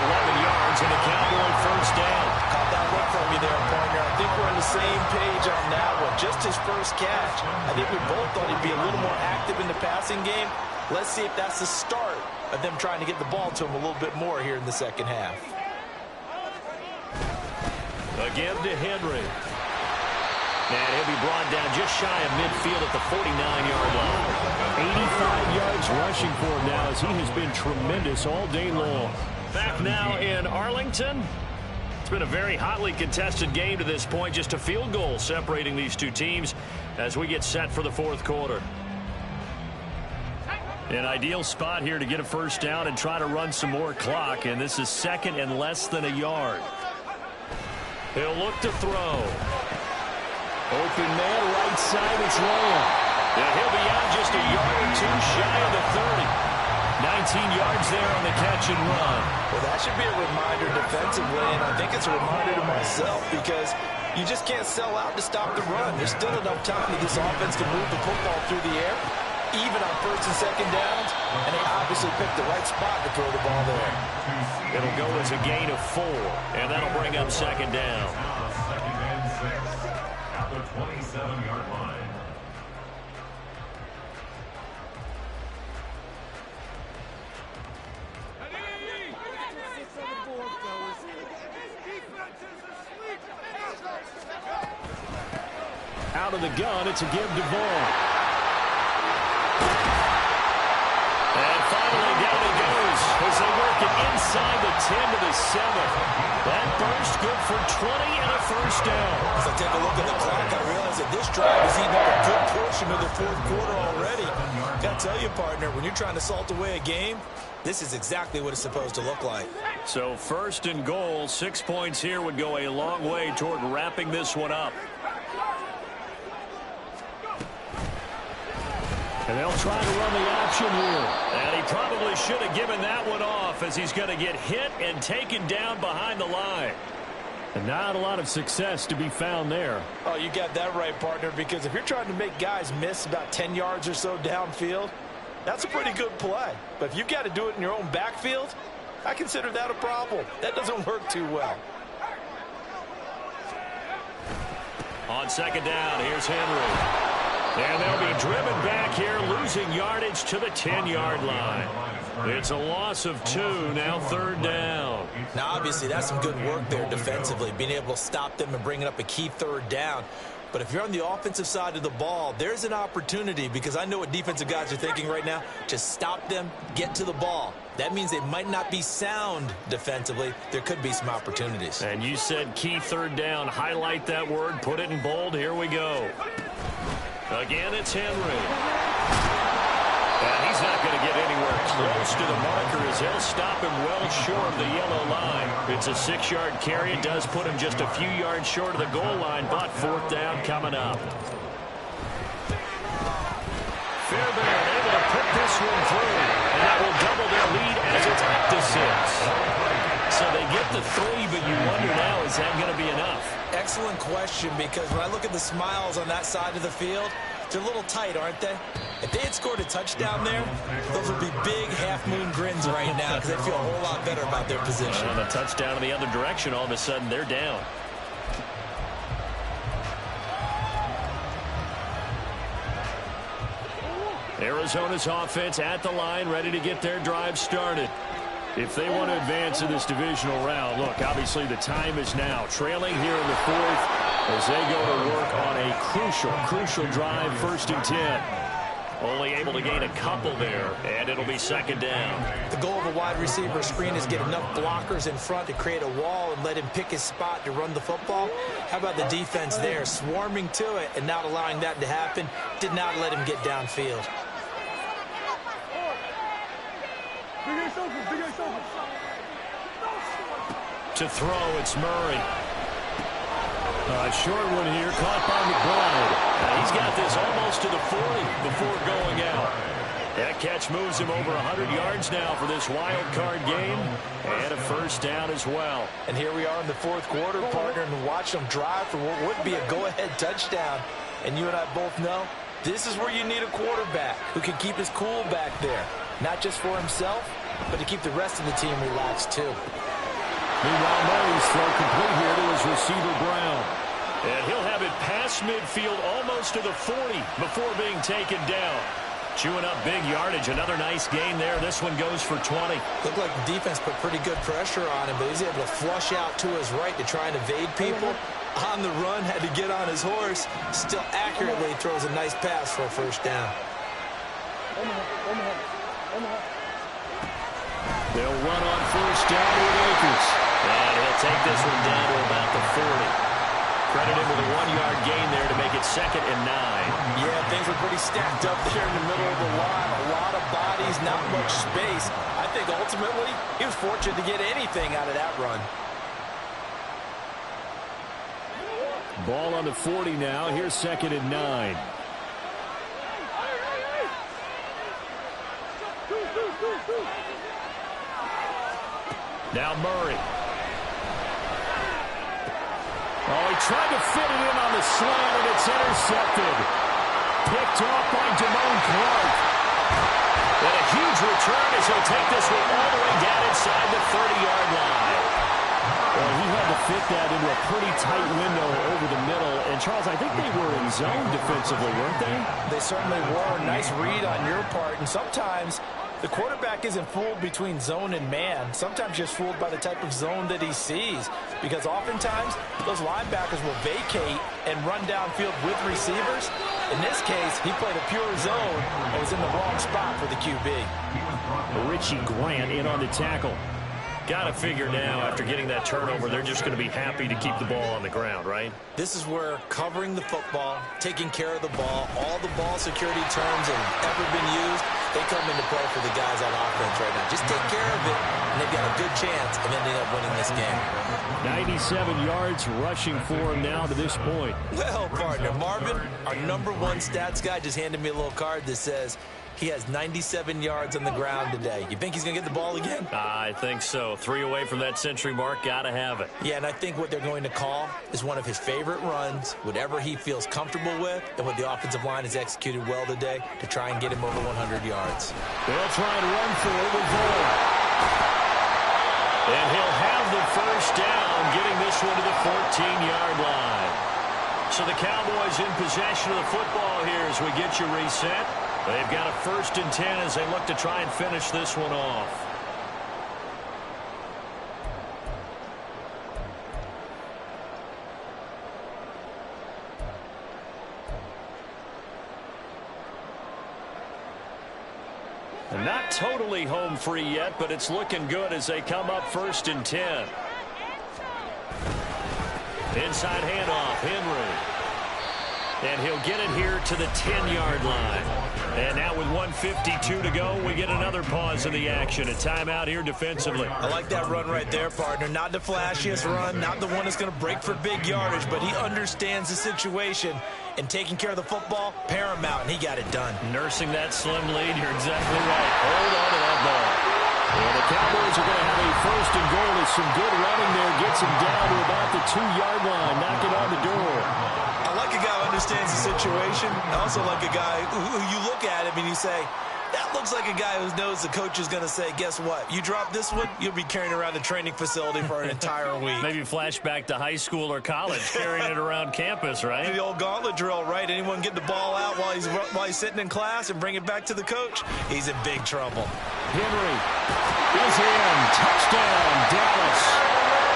[SPEAKER 1] 11 yards and a Cowboy 1st down.
[SPEAKER 3] Caught that look from you there, partner. I think we're on the same page on that one. Just his first catch. I think we both thought he'd be a little more active in the passing game. Let's see if that's the start of them trying to get the ball to him a little bit more here in the 2nd half.
[SPEAKER 1] Again to Henry. And he'll be brought down just shy of midfield at the 49-yard line.
[SPEAKER 2] 85 yards rushing for him now as he has been tremendous all day long.
[SPEAKER 1] Back now in Arlington. It's been a very hotly contested game to this point. Just a field goal separating these two teams as we get set for the 4th quarter. An ideal spot here to get a 1st down and try to run some more clock. And this is 2nd and less than a yard. He'll look to throw.
[SPEAKER 2] Open man, right side, it's Lamb.
[SPEAKER 1] And he'll be out just a yard or 2 shy of the 30. 19 yards there on the catch and run.
[SPEAKER 3] Well, that should be a reminder defensively, and I think it's a reminder to myself because you just can't sell out to stop the run. There's still enough time that this offense can move the football through the air, even on 1st and 2nd downs, and they obviously picked the right spot to throw the ball there.
[SPEAKER 1] It'll go as a gain of 4, and that'll bring up 2nd down.
[SPEAKER 5] 2nd and 6 at the 27-yard line.
[SPEAKER 2] Out of the gun, it's a give to Vaughn.
[SPEAKER 1] And finally down he goes as they work it inside the 10 to the 7. That burst good for 20 and a 1st down.
[SPEAKER 3] As I take a look at the clock, I realize that this drive is eating up a good portion of the 4th quarter already. Got to tell you, partner, when you're trying to salt away a game, this is exactly what it's supposed to look like.
[SPEAKER 1] So 1st and goal, 6 points here would go a long way toward wrapping this one up.
[SPEAKER 2] And they'll try to run the option here.
[SPEAKER 1] And he probably should have given that one off as he's going to get hit and taken down behind the line.
[SPEAKER 2] And not a lot of success to be found there.
[SPEAKER 3] Oh, you got that right, partner, because if you're trying to make guys miss about 10 yards or so downfield, that's a pretty good play. But if you've got to do it in your own backfield, I consider that a problem. That doesn't work too well.
[SPEAKER 1] On 2nd down, here's Henry. And they'll be driven back here, losing yardage to the 10-yard line. It's a loss of 2, now 3rd down.
[SPEAKER 3] Now, obviously, that's some good work there defensively, being able to stop them and bringing up a key 3rd down. But if you're on the offensive side of the ball, there's an opportunity, because I know what defensive guys are thinking right now. Just stop them, get to the ball. That means they might not be sound defensively. There could be some opportunities.
[SPEAKER 1] And you said key 3rd down. Highlight that word, put it in bold. Here we go. Again, it's Henry. And he's not going to get anywhere close to the marker as he'll stop him well short of the yellow line. It's a 6-yard carry. It does put him just a few yards short of the goal line, but 4th down coming up. Fairbairn able to pick this one through, and that will double their lead as it's up to 6. So they get the 3, but you wonder now, is that going to be enough?
[SPEAKER 3] Excellent question, because when I look at the smiles on that side of the field, they're a little tight, aren't they? If they had scored a touchdown there, those would be big half-moon grins right now because they feel a whole lot better about their position.
[SPEAKER 1] And a touchdown in the other direction, all of a sudden they're down. Arizona's offense at the line, ready to get their drive started. If they want to advance in this divisional round, look, obviously the time is now. Trailing here in the 4th as they go to work on a crucial drive, 1st and 10. Only able to gain a couple there, and it'll be 2nd down.
[SPEAKER 3] The goal of a wide receiver screen is get enough blockers in front to create a wall and let him pick his spot to run the football. How about the defense there, swarming to it and not allowing that to happen? Did not let him get downfield.
[SPEAKER 1] To throw, it's Murray. Short one here, caught by McBride. He's got this almost to the 40 before going out. That catch moves him over 100 yards now for this wild card game, and a 1st down as well.
[SPEAKER 3] And here we are in the 4th quarter, partner, and watch them drive for what would be a go-ahead touchdown. And you and I both know this is where you need a quarterback who can keep his cool back there, not just for himself, but to keep the rest of the team relaxed too.
[SPEAKER 2] Meanwhile, Murray's throw complete here to his receiver, Brown.
[SPEAKER 1] And he'll have it past midfield almost to the 40 before being taken down. Chewing up big yardage. Another nice gain there. This one goes for 20.
[SPEAKER 3] Looked like the defense put pretty good pressure on him, but he's able to flush out to his right to try and evade people. On the run, had to get on his horse. Still accurately throws a nice pass for a 1st down.
[SPEAKER 2] They'll run on 1st down with Akers.
[SPEAKER 1] And he'll take this one down to about the 40. Credited with a 1-yard gain there to make it 2nd and 9.
[SPEAKER 3] Yeah, things were pretty stacked up there in the middle of the line. A lot of bodies, not much space. I think ultimately he was fortunate to get anything out of that run.
[SPEAKER 2] Ball on the 40 now. Here's 2nd and 9.
[SPEAKER 1] Now Murray.
[SPEAKER 2] Oh, he tried to fit it in on the slant, and it's intercepted. Picked off by Damone Clark.
[SPEAKER 1] And a huge return as he'll take this one all the way down inside the 30-yard line.
[SPEAKER 2] Well, he had to fit that into a pretty tight window over the middle. And, Charles, I think they were in zone defensively, weren't they?
[SPEAKER 3] They certainly were. Nice read on your part. And sometimes the quarterback isn't fooled between zone and man. Sometimes just fooled by the type of zone that he sees. Because oftentimes, those linebackers will vacate and run downfield with receivers. In this case, he played a pure zone and was in the wrong spot for the QB.
[SPEAKER 2] Richie Grant in on the tackle.
[SPEAKER 1] Got to figure now, after getting that turnover, they're just going to be happy to keep the ball on the ground, right?
[SPEAKER 3] This is where covering the football, taking care of the ball, all the ball security terms that have ever been used, they come into play for the guys on offense right now. Just take care of it, and they've got a good chance of ending up winning this game.
[SPEAKER 2] 97 yards rushing for him now to this point.
[SPEAKER 3] Well, partner, Marvin, our #1 stats guy, just handed me a little card that says he has 97 yards on the ground today. You think he's going to get the ball again?
[SPEAKER 1] I think so. 3 away from that century mark. Got to have it.
[SPEAKER 3] Yeah, and I think what they're going to call is one of his favorite runs, whatever he feels comfortable with, and what the offensive line has executed well today to try and get him over 100 yards.
[SPEAKER 2] They'll try and run for it with Vaughn.
[SPEAKER 1] And he'll have the 1st down, getting this one to the 14-yard line. So the Cowboys in possession of the football here as we get you reset. They've got a 1st and 10 as they look to try and finish this one off. And not totally home free yet, but it's looking good as they come up 1st and 10. Inside handoff, Henry. And he'll get it here to the 10-yard line. And now with 1:52 to go, we get another pause in the action. A timeout here defensively.
[SPEAKER 3] I like that run right there, partner. Not the flashiest run, not the one that's going to break for big yardage, but he understands the situation. And taking care of the football, paramount, and he got it done.
[SPEAKER 1] Nursing that slim lead, you're exactly right. Hold on to that ball. And the Cowboys are going to have a first and goal. It's some good running there. Gets him down to about the 2-yard line. Knocking on the door.
[SPEAKER 3] I like a guy who understands the situation. I also like a guy who you look at him and you say, that looks like a guy who knows the coach is going to say, guess what? You drop this one, you'll be carrying around the training facility for an entire week.
[SPEAKER 1] Maybe flashback to high school or college, carrying it around campus, right?
[SPEAKER 3] The old gauntlet drill, right? Anyone get the ball out while he's sitting in class and bring it back to the coach? He's in big trouble.
[SPEAKER 1] Henry is in. Touchdown, Dallas.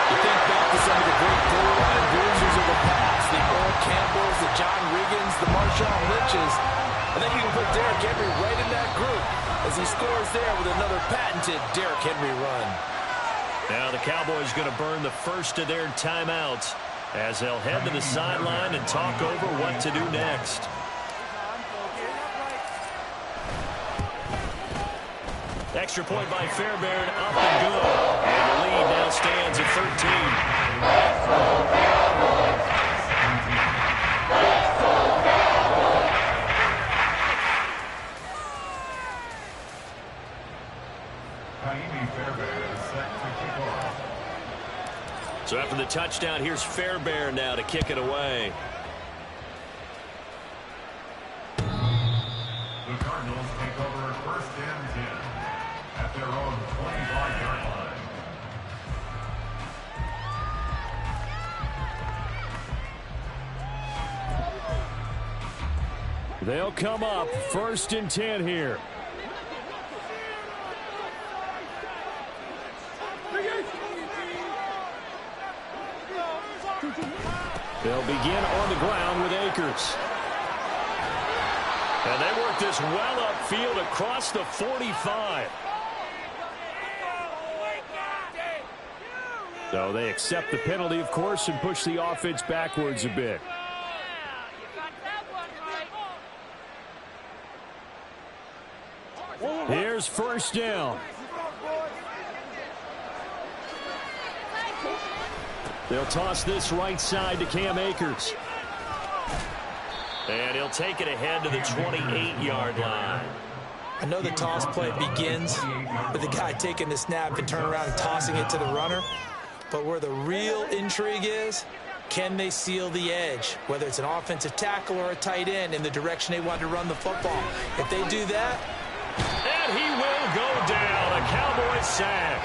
[SPEAKER 4] You think back to some of the great goal line bruisers of the past, the Earl Campbells, the John Riggins, the Marshawn Lynches. I think you can put Derrick Henry right in that group as he scores there with another patented Derrick Henry run.
[SPEAKER 1] Now the Cowboys going to burn the first of their timeouts as they'll head to the sideline and talk over what to do next. Extra point by Fairbairn, up and good. And the lead now stands at 13. So after the touchdown, here's Fairbairn now to kick it away.
[SPEAKER 5] The Cardinals take over first and 10 at their own 25-yard line.
[SPEAKER 2] They'll come up first and 10 here. They'll begin on the ground with Akers.
[SPEAKER 1] And they work this well upfield across the 45.
[SPEAKER 2] So they accept the penalty, of course, and push the offense backwards a bit. Here's first down. They'll toss this right side to Cam Akers.
[SPEAKER 1] And he'll take it ahead to the 28-yard line.
[SPEAKER 3] I know the toss play begins with the guy taking the snap and turn around and tossing it to the runner. But where the real intrigue is, can they seal the edge? Whether it's an offensive tackle or a tight end in the direction they want to run the football. If they do that.
[SPEAKER 1] And he will go down. A Cowboys sack.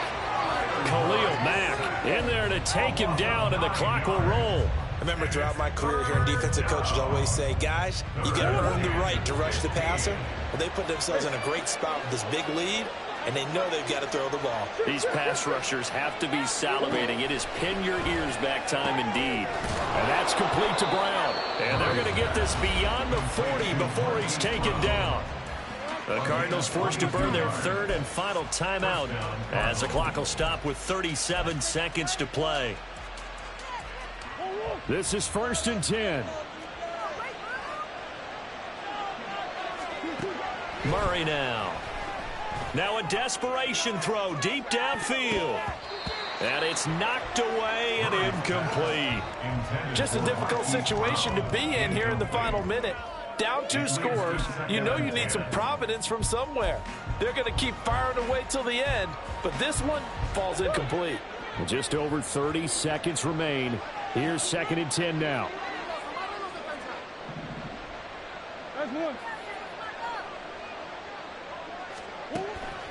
[SPEAKER 1] Khalil Mack in there to take him down, and the clock will roll.
[SPEAKER 3] I remember throughout my career here, defensive coaches always say, guys, you got to earn the right to rush the passer. But they put themselves in a great spot with this big lead, and they know they've got to throw the ball.
[SPEAKER 1] These pass rushers have to be salivating. It is pin your ears back time indeed.
[SPEAKER 2] And that's complete to Brown.
[SPEAKER 1] And they're going to get this beyond the 40 before he's taken down. The Cardinals forced to burn their third and final timeout as the clock will stop with 37 seconds to play.
[SPEAKER 2] This is first and 10.
[SPEAKER 1] Murray now. Now a desperation throw deep downfield. And it's knocked away and incomplete.
[SPEAKER 4] Just a difficult situation to be in here in the final minute. Down 2 scores, you know you need some providence from somewhere. They're going to keep firing away till the end, but this one falls incomplete.
[SPEAKER 2] Just over 30 seconds remain. Here's second and 10 now.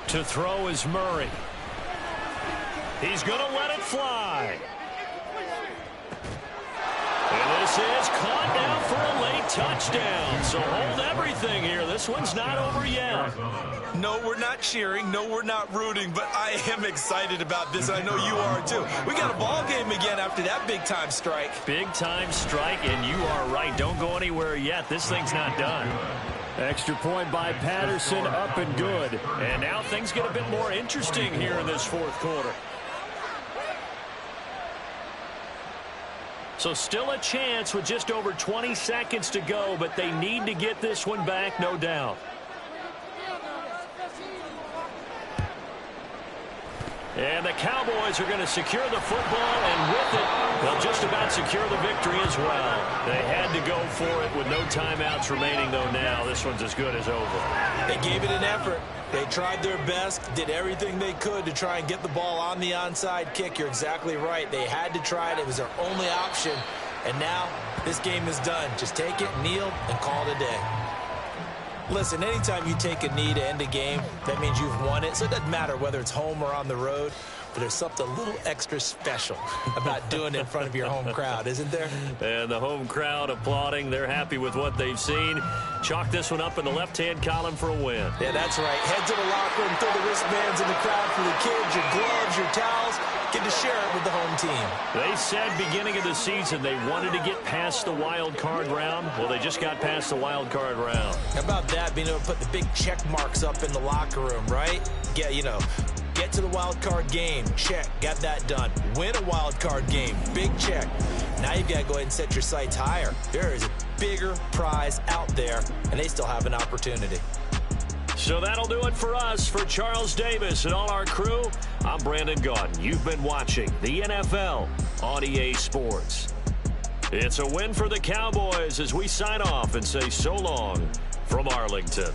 [SPEAKER 1] To throw is Murray. He's going to let it fly. And this is caught down for a late touchdown. So hold everything here. This one's not over yet.
[SPEAKER 3] No, we're not cheering. No, we're not rooting. But I am excited about this. I know you are, too. We got a ball game again after that big-time strike.
[SPEAKER 1] Big-time strike, and you are right. Don't go anywhere yet. This thing's not done.
[SPEAKER 2] Extra point by Patterson, up and good.
[SPEAKER 1] And now things get a bit more interesting here in this fourth quarter. So still a chance with just over 20 seconds to go, but they need to get this one back, no doubt. And the Cowboys are going to secure the football, and with it, they'll just about secure the victory as well. They had to go for it with no timeouts remaining, though now this one's as good as over.
[SPEAKER 3] They gave it an effort. They tried their best, did everything they could to try and get the ball on the onside kick. You're exactly right. They had to try it. It was their only option. And now this game is done. Just take it, kneel, and call it a day. Listen, anytime you take a knee to end a game, that means you've won it. So it doesn't matter whether it's home or on the road. But there's something a little extra special about doing it in front of your home crowd, isn't there?
[SPEAKER 1] And the home crowd applauding. They're happy with what they've seen. Chalk this one up in the left-hand column for a win.
[SPEAKER 3] Yeah, that's right. Head to the locker room, throw the wristbands in the crowd for the kids, your gloves, your towels. Get to share it with the home team.
[SPEAKER 1] They said beginning of the season they wanted to get past the wild card round. Well, they just got past the wild card round.
[SPEAKER 3] How about that, being able to put the big check marks up in the locker room, right? Yeah, you know, get to the wild card game, check, got that done. Win a wild card game, big check. Now you've got to go ahead and set your sights higher. There is a bigger prize out there, and they still have an opportunity.
[SPEAKER 1] So that'll do it for us. For Charles Davis and all our crew, I'm Brandon Gaudin. You've been watching the NFL on EA Sports. It's a win for the Cowboys as we sign off and say so long from Arlington.